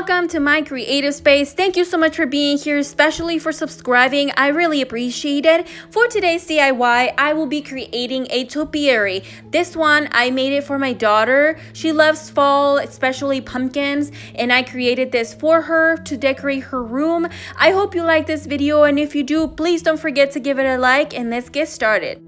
Welcome to my creative space. Thank you so much for being here, especially for subscribing. I really appreciate it. For today's DIY, I will be creating a topiary. This one, I made it for my daughter. She loves fall, especially pumpkins, and I created this for her to decorate her room. I hope you like this video, and if you do, please don't forget to give it a like, and let's get started.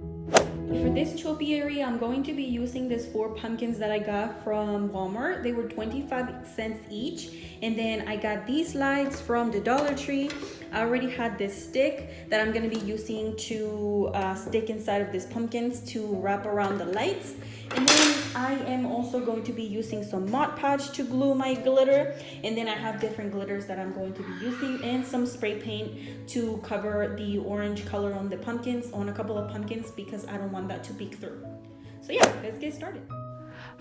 For this topiary, I'm going to be using these 4 pumpkins that I got from Walmart. They were 25 cents each. And then I got these lights from the Dollar Tree. I already had this stick that I'm going to be using to stick inside of these pumpkins to wrap around the lights. And then I am also going to be using some Mod Podge to glue my glitter. And then I have different glitters that I'm going to be using and some spray paint to cover the orange color on the pumpkins, on a couple of pumpkins, because I don't want that to peek through. So yeah, let's get started.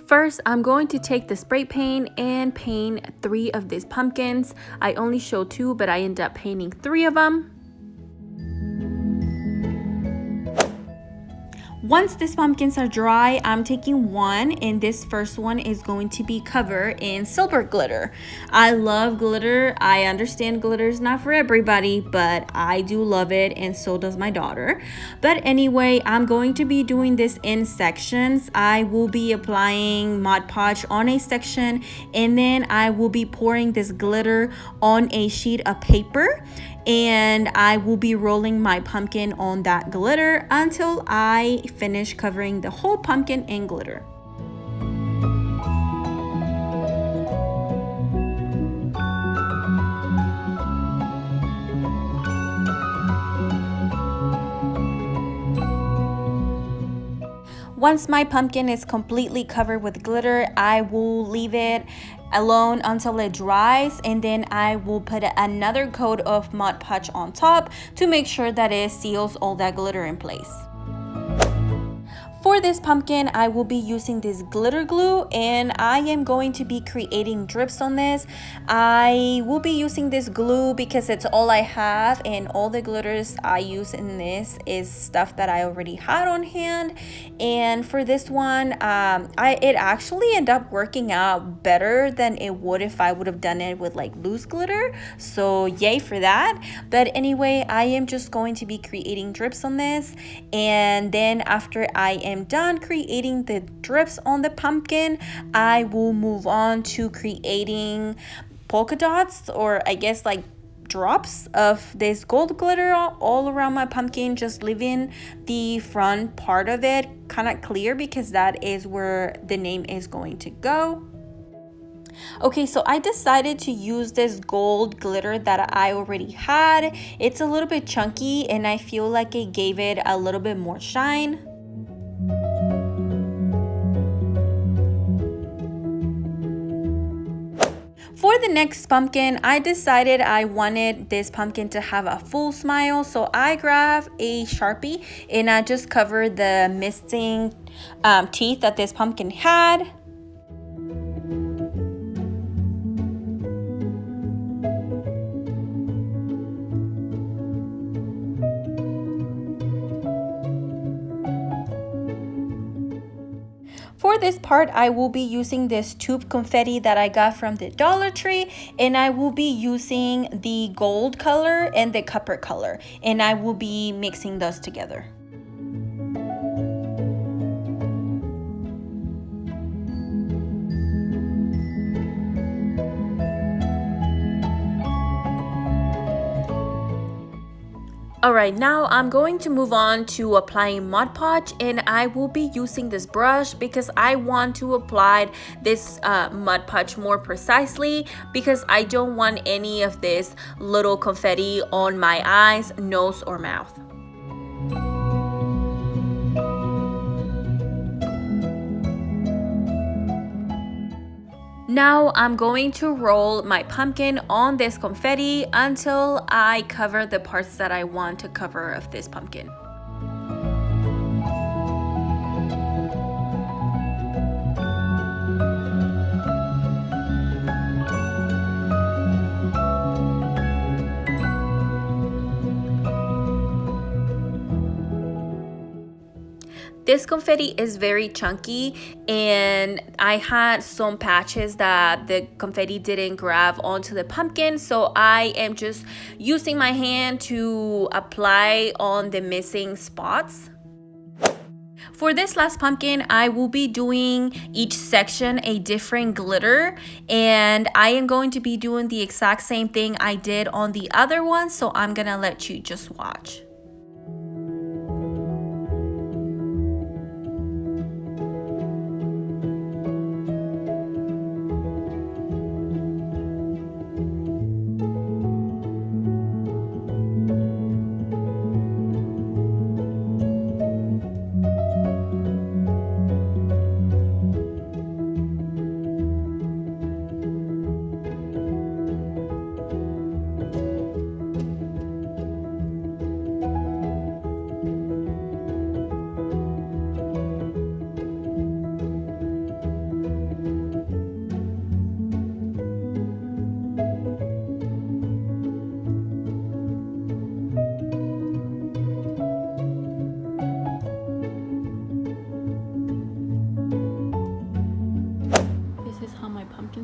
First, I'm going to take the spray paint and paint 3 of these pumpkins. I only show 2, but I end up painting 3 of them. Once these pumpkins are dry, I'm taking 1, and this first one is going to be covered in silver glitter. I love glitter. I understand glitter is not for everybody, but I do love it, and so does my daughter. But anyway, I'm going to be doing this in sections. I will be applying Mod Podge on a section, and then I will be pouring this glitter on a sheet of paper, and I will be rolling my pumpkin on that glitter until I finish covering the whole pumpkin in glitter. Once my pumpkin is completely covered with glitter, I will leave it alone until it dries, and then I will put another coat of Mod Podge on top to make sure that it seals all that glitter in place. For this pumpkin, I will be using this glitter glue, and I am going to be creating drips on this. I will be using this glue because it's all I have, and all the glitters I use in this is stuff that I already had on hand. And for this one, it actually ended up working out better than it would if I would have done it with like loose glitter. So yay for that. But anyway, I am just going to be creating drips on this, and then after I am done creating the drips on the pumpkin, I will move on to creating polka dots, or I guess like drops of this gold glitter all around my pumpkin, just leaving the front part of it kind of clear because that is where the name is going to go. Okay, so I decided to use this gold glitter that I already had. It's a little bit chunky, and I feel like it gave it a little bit more shine. For the next pumpkin, I decided I wanted this pumpkin to have a full smile, so I grabbed a Sharpie and I just covered the missing teeth that this pumpkin had. For this part, I will be using this tube confetti that I got from the Dollar Tree, and I will be using the gold color and the copper color, and I will be mixing those together. Alright, now I'm going to move on to applying Mod Podge, and I will be using this brush because I want to apply this Mod Podge more precisely, because I don't want any of this little confetti on my eyes, nose, or mouth. Now I'm going to roll my pumpkin on this confetti until I cover the parts that I want to cover of this pumpkin. This confetti is very chunky, and I had some patches that the confetti didn't grab onto the pumpkin, so I am just using my hand to apply on the missing spots. For this last pumpkin, I will be doing each section a different glitter, and I am going to be doing the exact same thing I did on the other one, so I'm gonna let you just watch.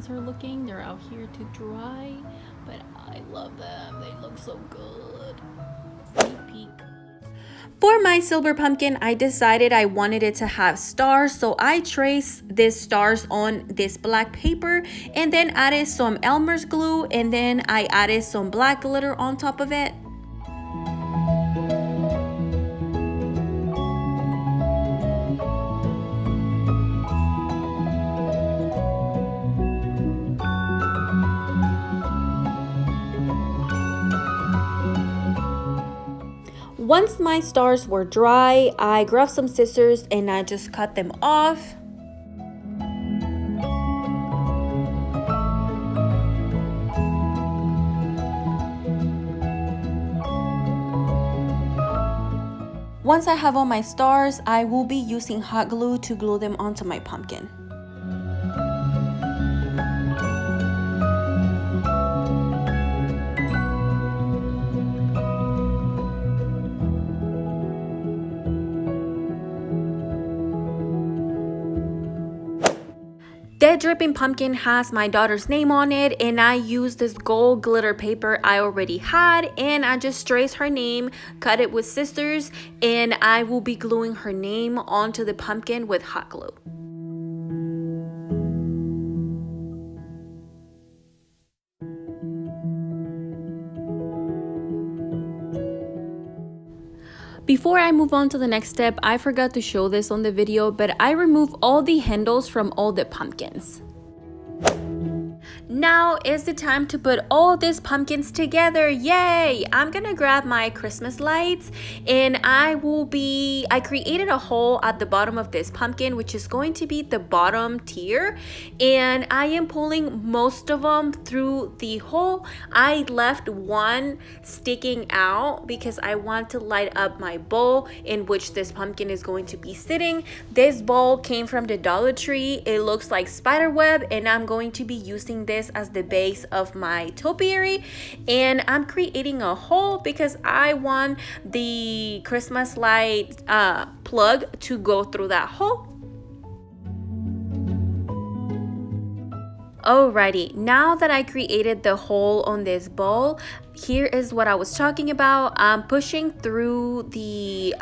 Are looking. They're out here to dry, but I love them. They look so good. Sneak peek. For my silver pumpkin, I decided I wanted it to have stars, so I traced these stars on this black paper and then added some Elmer's glue, and then I added some black glitter on top of it. Once my stars were dry, I grabbed some scissors and I just cut them off. Once I have all my stars, I will be using hot glue to glue them onto my pumpkin. That dripping pumpkin has my daughter's name on it, and I used this gold glitter paper I already had, and I just traced her name, cut it with scissors, and I will be gluing her name onto the pumpkin with hot glue. Before I move on to the next step, I forgot to show this on the video, but I removed all the handles from all the pumpkins. Now is the time to put all these pumpkins together. Yay! I'm gonna grab my Christmas lights, and I created a hole at the bottom of this pumpkin, which is going to be the bottom tier, and I am pulling most of them through the hole. I left one sticking out because I want to light up my bowl in which this pumpkin is going to be sitting. This bowl came from the Dollar Tree. It looks like spider web, and I'm going to be using this as the base of my topiary, and I'm creating a hole because I want the Christmas light plug to go through that hole. Alrighty, now that I created the hole on this bowl, here is what I was talking about. I'm pushing through the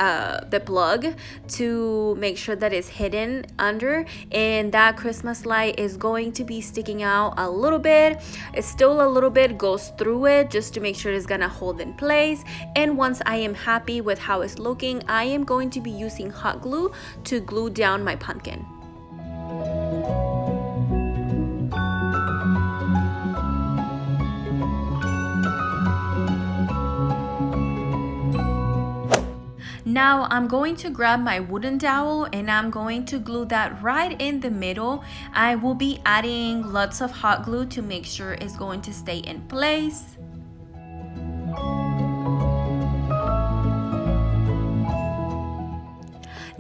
plug to make sure that it's hidden under, and that Christmas light is going to be sticking out a little bit. It's still a little bit, goes through it just to make sure it's gonna hold in place. And once I am happy with how it's looking, I am going to be using hot glue to glue down my pumpkin. Now I'm going to grab my wooden dowel and I'm going to glue that right in the middle. I will be adding lots of hot glue to make sure it's going to stay in place.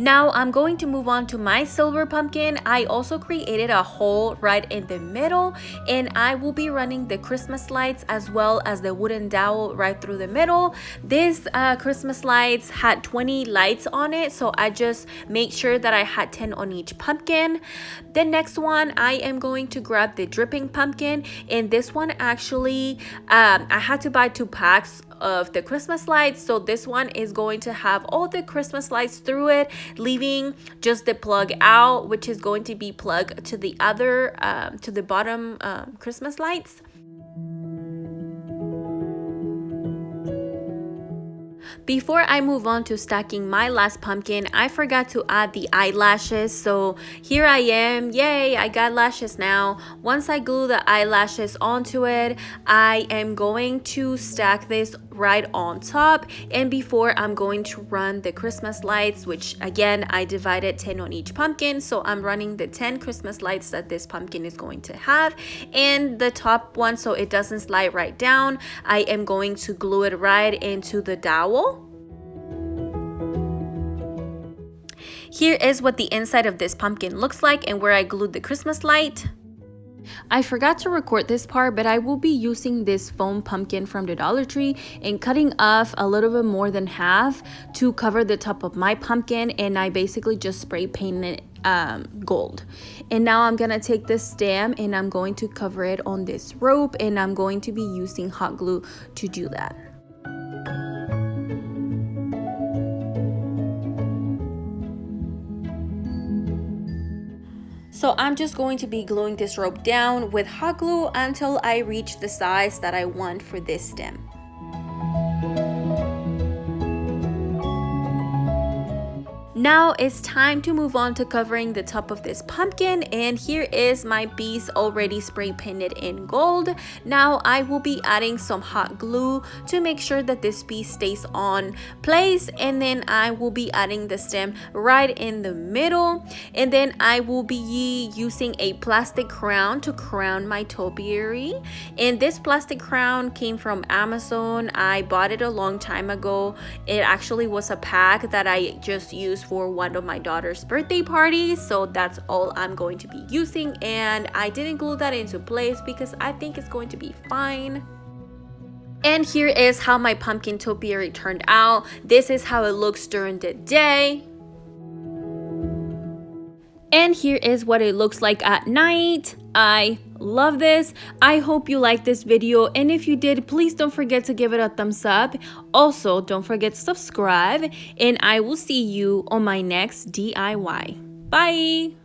Now I'm going to move on to my silver pumpkin. I also created a hole right in the middle, and I will be running the Christmas lights as well as the wooden dowel right through the middle. This Christmas lights had 20 lights on it, so I just made sure that I had 10 on each pumpkin. The next one, I am going to grab the dripping pumpkin, and this one actually I had to buy 2 packs of the Christmas lights, so this one is going to have all the Christmas lights through it, leaving just the plug out, which is going to be plugged to the other to the bottom Christmas lights. Before I move on to stacking my last pumpkin, I forgot to add the eyelashes. So here I am. Yay, I got lashes now. Once I glue the eyelashes onto it, I am going to stack this right on top. And before, I'm going to run the Christmas lights, which again, I divided 10 on each pumpkin. So I'm running the 10 Christmas lights that this pumpkin is going to have. And the top one, so it doesn't slide right down, I am going to glue it right into the dowel. Here is what the inside of this pumpkin looks like and where I glued the Christmas light. I forgot to record this part, but I will be using this foam pumpkin from the Dollar Tree and cutting off a little bit more than half to cover the top of my pumpkin, and I basically just spray painted gold. And now I'm gonna take this stem and I'm going to cover it on this rope, and I'm going to be using hot glue to do that. So I'm just going to be gluing this rope down with hot glue until I reach the size that I want for this stem. Now it's time to move on to covering the top of this pumpkin, and here is my piece already spray painted in gold. Now I will be adding some hot glue to make sure that this piece stays on place, and then I will be adding the stem right in the middle, and then I will be using a plastic crown to crown my topiary. And this plastic crown came from Amazon. I bought it a long time ago. It actually was a pack that I just used for one of my daughter's birthday parties, so that's all I'm going to be using, and I didn't glue that into place because I think it's going to be fine. And here is how my pumpkin topiary turned out. This is how it looks during the day. And here is what it looks like at night. I love this. I hope you liked this video, and if you did, please don't forget to give it a thumbs up. Also, don't forget to subscribe, and I will see you on my next DIY. Bye!